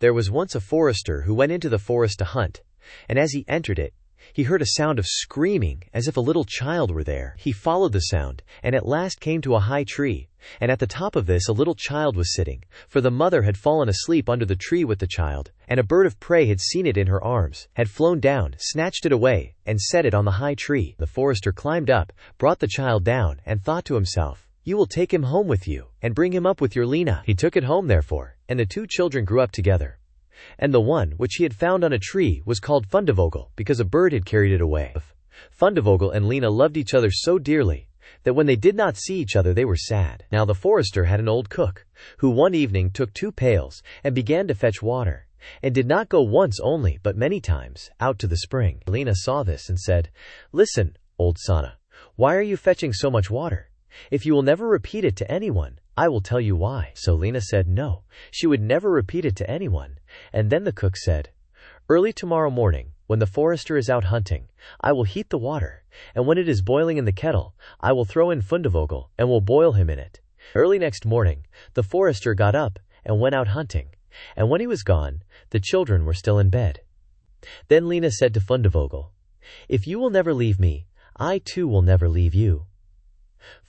There was once a forester who went into the forest to hunt, and as he entered it, he heard a sound of screaming as if a little child were there. He followed the sound, and at last came to a high tree, and at the top of this a little child was sitting, for the mother had fallen asleep under the tree with the child, and a bird of prey had seen it in her arms, had flown down, snatched it away, and set it on the high tree. The forester climbed up, brought the child down, and thought to himself, "You will take him home with you, and bring him up with your Lena." He took it home therefore, and the two children grew up together. And the one which he had found on a tree was called Fundevogel, because a bird had carried it away. Fundevogel and Lena loved each other so dearly, that when they did not see each other they were sad. Now the forester had an old cook, who one evening took 2 pails, and began to fetch water, and did not go once only, but many times, out to the spring. Lena saw this and said, "Listen, old Sana, why are you fetching so much water? If you will never repeat it to anyone, I will tell you why." So Lena said no, she would never repeat it to anyone. And then the cook said, "Early tomorrow morning, when the forester is out hunting, I will heat the water, and when it is boiling in the kettle, I will throw in Fundevogel, and will boil him in it." Early next morning, the forester got up, and went out hunting, and when he was gone, the children were still in bed. Then Lena said to Fundevogel, "If you will never leave me, I too will never leave you."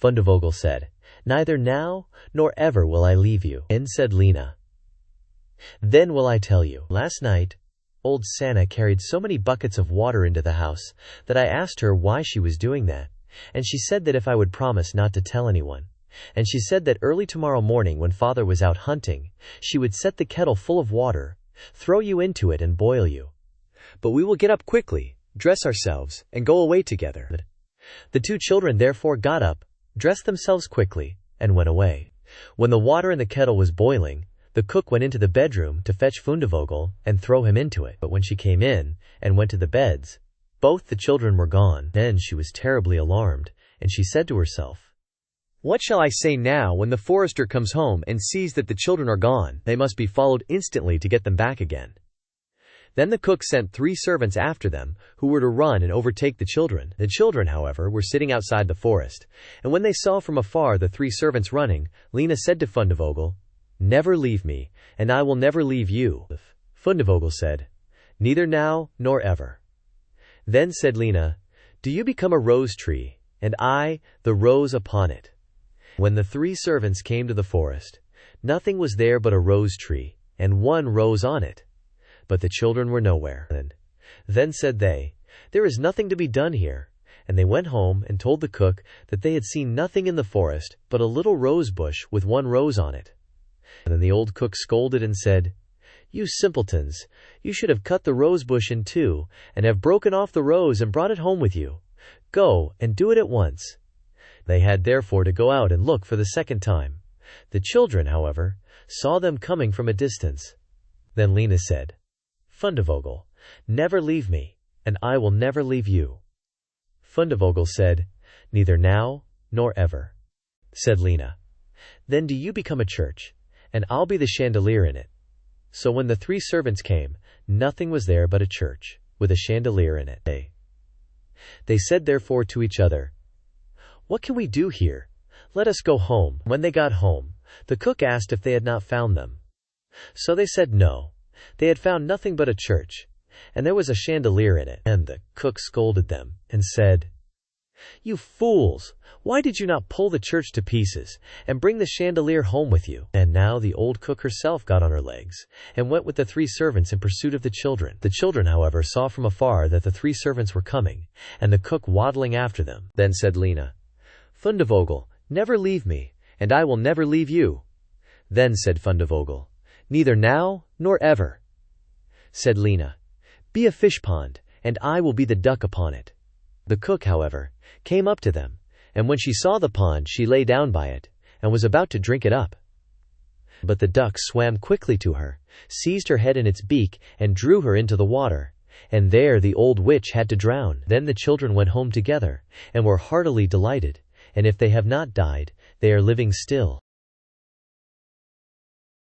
Fundevogel said, "Neither now, nor ever will I leave you." And said Lena, "Then will I tell you. Last night, old Sana carried so many buckets of water into the house, that I asked her why she was doing that, and she said that if I would promise not to tell anyone. And she said that early tomorrow morning when father was out hunting, she would set the kettle full of water, throw you into it and boil you. But we will get up quickly, dress ourselves, and go away together." The two children therefore got up, dressed themselves quickly, and went away. When the water in the kettle was boiling, the cook went into the bedroom to fetch Fundevogel and throw him into it. But when she came in and went to the beds, both the children were gone. Then she was terribly alarmed, and she said to herself, "What shall I say now when the forester comes home and sees that the children are gone? They must be followed instantly to get them back again." Then the cook sent 3 servants after them, who were to run and overtake the children. The children, however, were sitting outside the forest, and when they saw from afar the 3 servants running, Lena said to Fundevogel, "Never leave me, and I will never leave you." Fundevogel said, "Neither now nor ever." Then said Lena, "Do you become a rose tree, and I, the rose upon it." When the 3 servants came to the forest, nothing was there but a rose tree, and 1 rose on it. But the children were nowhere. Then said they, "There is nothing to be done here." And they went home and told the cook that they had seen nothing in the forest but a little rose bush with 1 rose on it. And then the old cook scolded and said, "You simpletons, you should have cut the rose bush in 2, and have broken off the rose and brought it home with you. Go and do it at once." They had therefore to go out and look for the second time. The children, however, saw them coming from a distance. Then Lena said, "Fundevogel, never leave me, and I will never leave you." Fundevogel said, "Neither now nor ever." Said Lena, "Then do you become a church, and I'll be the chandelier in it." So when the 3 servants came, nothing was there but a church, with a chandelier in it. They said therefore to each other, "What can we do here? Let us go home." When they got home, the cook asked if they had not found them. So they said no, they had found nothing but a church, and there was a chandelier in it. And the cook scolded them, and said, "You fools, why did you not pull the church to pieces, and bring the chandelier home with you?" And now the old cook herself got on her legs, and went with the 3 servants in pursuit of the children. The children, however, saw from afar that the 3 servants were coming, and the cook waddling after them. Then said Lena, "Fundevogel, never leave me, and I will never leave you." Then said Fundevogel, "Neither now nor ever." Said Lena, "Be a fish pond, and I will be the duck upon it." The cook, however, came up to them, and when she saw the pond she lay down by it, and was about to drink it up. But the duck swam quickly to her, seized her head in its beak, and drew her into the water, and there the old witch had to drown. Then the children went home together, and were heartily delighted, and if they have not died, they are living still.